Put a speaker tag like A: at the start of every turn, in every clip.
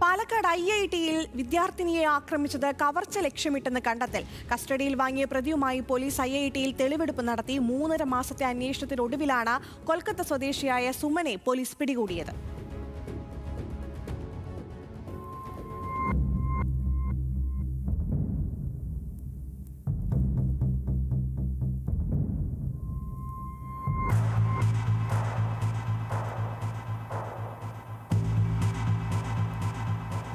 A: പാലക്കാട് IIT-യിൽ വിദ്യാർത്ഥിനിയെ ആക്രമിച്ചത് കവർച്ച ലക്ഷ്യമിട്ടെന്ന് കണ്ടെത്തൽ. കസ്റ്റഡിയിൽ വാങ്ങിയ പ്രതിയുമായി പോലീസ് IIT-യിൽ തെളിവെടുപ്പ് നടത്തി. 3.5 മാസത്തെ അന്വേഷണത്തിനൊടുവിലാണ് കൊൽക്കത്ത സ്വദേശിയായ സുമനെ പോലീസ് പിടികൂടിയത്.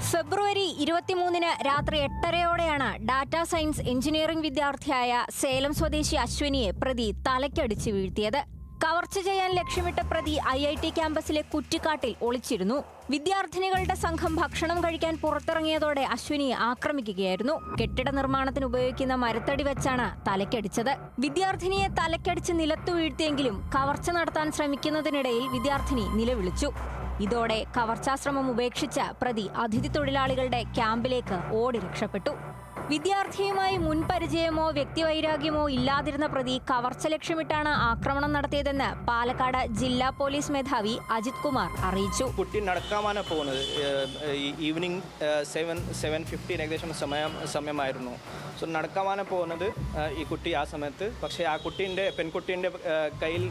B: ഫെബ്രുവരി 23-ന് രാത്രി 8:30-ഓടെയാണ് ഡാറ്റാ സയൻസ് എഞ്ചിനീയറിംഗ് വിദ്യാർത്ഥിയായ സേലം സ്വദേശി അശ്വിനിയെ പ്രതി തലയ്ക്കടിച്ച് വീഴ്ത്തിയത്. കവർച്ച ചെയ്യാൻ ലക്ഷ്യമിട്ട പ്രതി IIT ക്യാമ്പസിലെ കുറ്റിക്കാട്ടിൽ ഒളിച്ചിരുന്നു. വിദ്യാർത്ഥിനികളുടെ സംഘം ഭക്ഷണം കഴിക്കാൻ പുറത്തിറങ്ങിയതോടെ അശ്വിനിയെ ആക്രമിക്കുകയായിരുന്നു. കെട്ടിട നിർമ്മാണത്തിന് ഉപയോഗിക്കുന്ന മരത്തടി വെച്ചാണ് തലയ്ക്കടിച്ചത്. വിദ്യാർത്ഥിനിയെ തലയ്ക്കടിച്ച് നിലത്തു വീഴ്ത്തിയെങ്കിലും കവർച്ച നടത്താൻ ശ്രമിക്കുന്നതിനിടയിൽ വിദ്യാർത്ഥിനി നിലവിളിച്ചു. ഇതോടെ കവർച്ചാശ്രമം ഉപേക്ഷിച്ച പ്രതി അതിഥി തൊഴിലാളികളുടെ ക്യാമ്പിലേക്ക് ഓടി രക്ഷപ്പെട്ടു. വിദ്യാർത്ഥിയുമായി മുൻപരിചയമോ വ്യക്തിവൈരാഗ്യമോ ഇല്ലാതിരുന്ന പ്രതി കവർച്ച ലക്ഷ്യമിട്ടാണ് ആക്രമണം നടത്തിയതെന്ന് പാലക്കാട് ജില്ലാ പോലീസ് മേധാവി അജിത് കുമാർ അറിയിച്ചു.
C: കുട്ടി നടക്കാനാണ് പോകുന്നത്. ഈവനിങ് 7:15 ഏകദേശം സമയമായിരുന്നു. സോ നടക്കാനാണ് പോകുന്നത് ഈ കുട്ടി ആ സമയത്ത്. പക്ഷേ ആ പെൺകുട്ടീൻ്റെ കയ്യിൽ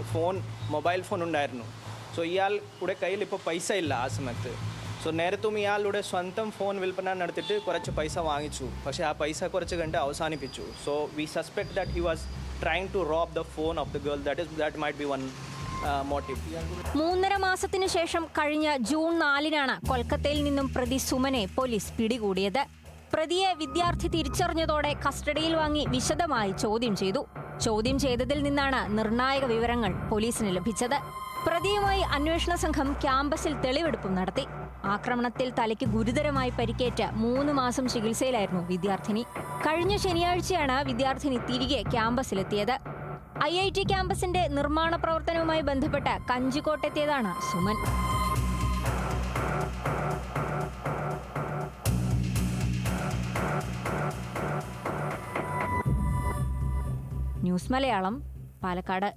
C: മൊബൈൽ ഫോൺ ഉണ്ടായിരുന്നു. സോ ഇയാളുടെ കയ്യിൽ ഇപ്പോൾ പൈസ ഇല്ല ആ സമയത്ത്. സോ നേരത്തും ഇയാളുടെ സ്വന്തം ഫോൺ വിൽപ്പന നടത്തിയിട്ട് കുറച്ച് പൈസ വാങ്ങിച്ചു. പക്ഷേ ആ പൈസ കുറച്ച് കണ്ട് അവസാനിപ്പിച്ചു. So we suspect that he was trying to rob the phone of the girl. That might be one motive.
B: 3.5 മാസത്തിനു ശേഷം കഴിഞ്ഞ ജൂൺ 4-നാണ് കൊൽക്കത്തയിൽ നിന്നും പ്രതി സുമനെ പോലീസ് പിടികൂടിയത്. പ്രതിയെ വിദ്യാർത്ഥി തിരിച്ചറിഞ്ഞതോടെ കസ്റ്റഡിയിൽ വാങ്ങി വിശദമായി ചോദ്യം ചെയ്തു. ചോദ്യം ചെയ്തതിൽ നിന്നാണ് നിർണായക വിവരങ്ങൾ പോലീസിന് ലഭിച്ചത്. പ്രതിയുമായി അന്വേഷണ സംഘം ക്യാമ്പസിൽ തെളിവെടുപ്പും നടത്തി. ആക്രമണത്തിൽ തലയ്ക്ക് ഗുരുതരമായി പരിക്കേറ്റ 3 മാസം ചികിത്സയിലായിരുന്നു വിദ്യാർത്ഥിനി. കഴിഞ്ഞ ശനിയാഴ്ചയാണ് വിദ്യാർത്ഥിനി തിരികെ ക്യാമ്പസിലെത്തിയത്. IIT ക്യാമ്പസിന്റെ നിർമ്മാണ പ്രവർത്തനവുമായി ബന്ധപ്പെട്ട് കഞ്ചിക്കോട്ടെത്തിയതാണ് സുമൻ. ന്യൂസ് മലയാളം, പാലക്കാട്.